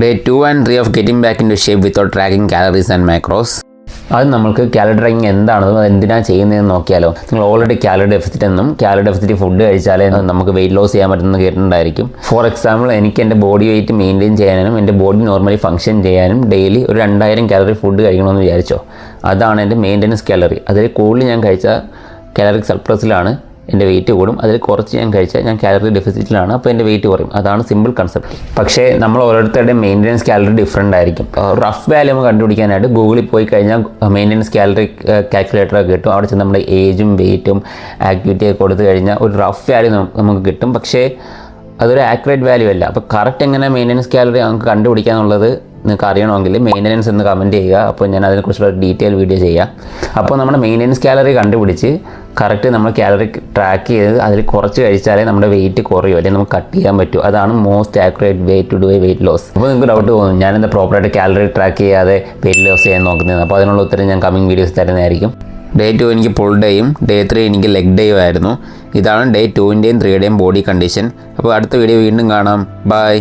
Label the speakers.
Speaker 1: Day 2 and 3 of getting back into shape without tracking calories and macros. അത് നമുക്ക് calorie tracking എന്താണെന്നും അത് എന്തിനാണ് ചെയ്യുന്നതെന്ന് നോക്കിയാലോ. നിങ്ങൾ ഓൾറെഡി കാലറി ഡെഫിസിറ്റ് എന്നും കാലറി ഡെഫിസിറ്റ് ഫുഡ് കഴിച്ചാലേ നമുക്ക് വെയിറ്റ് ലോസ് ചെയ്യാൻ പറ്റുമെന്ന് കേട്ടിട്ടുണ്ടായിരിക്കും. ഫോർ എക്സാമ്പിൾ, എനിക്ക് എൻ്റെ ബോഡി വെയിറ്റ് മെയിൻറ്റെയിൻ ചെയ്യാനും എൻ്റെ ബോഡി നോർമലി ഫംഗ്ഷൻ ചെയ്യാനും ഡെയിലി ഒരു 2000 കാലറി ഫുഡ് കഴിക്കണമെന്ന് വിചാരിച്ചോ. അതാണ് എൻ്റെ മെയിൻ്റെനൻസ് കാലറി. അതിൽ കൂടുതൽ ഞാൻ കഴിച്ചാൽ കാലറിക് സർപ്ലസിലാണ്, എൻ്റെ വെയിറ്റ് കൂടും. അതിൽ കുറച്ച് ഞാൻ കഴിച്ചാൽ ഞാൻ കാലറി ഡെഫിസിറ്റിലാണ്, അപ്പോൾ എൻ്റെ വെയിറ്റ് കുറയും. അതാണ് സിമ്പിൾ കൺസെപ്റ്റ്. പക്ഷേ നമ്മൾ ഓരോരുത്തരുടെയും മെയിൻ്റെനൻസ് കാലറി ഡിഫറൻ്റ് ആയിരിക്കും. റഫ് വാല്യൂ നമുക്ക് കണ്ടുപിടിക്കാനായിട്ട് ഗൂഗിളിൽ പോയി കഴിഞ്ഞാൽ മെയിൻ്റെനൻസ് കാലറി കാൽക്കുലേറ്ററൊക്കെ കിട്ടും. അവിടെ ചെന്ന് നമ്മുടെ ഏജും വെയിറ്റും ആക്ടിവിറ്റിയൊക്കെ കൊടുത്തു കഴിഞ്ഞാൽ ഒരു റഫ് വാല്യൂ നമുക്ക് കിട്ടും. പക്ഷേ അതൊരു ആക്യുറേറ്റ് വാല്യൂ അല്ല. അപ്പോൾ കറക്റ്റ് എങ്ങനെ മെയിൻ്റെനൻസ് കാലറി നമുക്ക് കണ്ടുപിടിക്കുക എന്നുള്ളത് നിങ്ങൾക്ക് അറിയണമെങ്കിൽ മെയിൻ്റെനൻസ് എന്ന് കമൻറ്റ് ചെയ്യുക. അപ്പോൾ ഞാൻ അതിനെക്കുറിച്ചുള്ള ഡീറ്റെയിൽ വീഡിയോ ചെയ്യാം. അപ്പോൾ നമ്മുടെ മെയിൻ്റെനൻസ് കാലറി കണ്ടുപിടിച്ച് കറക്റ്റ് നമ്മൾ കാലറി ട്രാക്ക് ചെയ്ത് അതിൽ കുറച്ച് കഴിച്ചാലേ നമ്മുടെ വെയിറ്റ് കുറയും, അല്ലെങ്കിൽ നമുക്ക് കട്ട് ചെയ്യാൻ പറ്റും. അതാണ് most accurate way to do a weight loss. അപ്പോൾ നിങ്ങൾക്ക് ഡൗട്ട് തോന്നും, ഞാനെന്താ പ്രോപ്പറായിട്ട് കാലറി ട്രാക്ക് ചെയ്യാതെ വെയിറ്റ് ലോസ് ചെയ്യാൻ നോക്കുന്നത്. അപ്പോൾ അതിനുള്ള ഉത്തരം ഞാൻ കമ്മിങ് വീഡിയോസ് തരുന്നതായിരിക്കും. Day 2 എനിക്ക് പുൾ ഡേയും Day 3 എനിക്ക് ലെഗ് ഡേയും ആയിരുന്നു. ഇതാണ് Day 2ൻ്റെയും 3യുടെയും ബോഡി കണ്ടീഷൻ. അപ്പോൾ അടുത്ത വീഡിയോ വീണ്ടും കാണാം. ബൈ.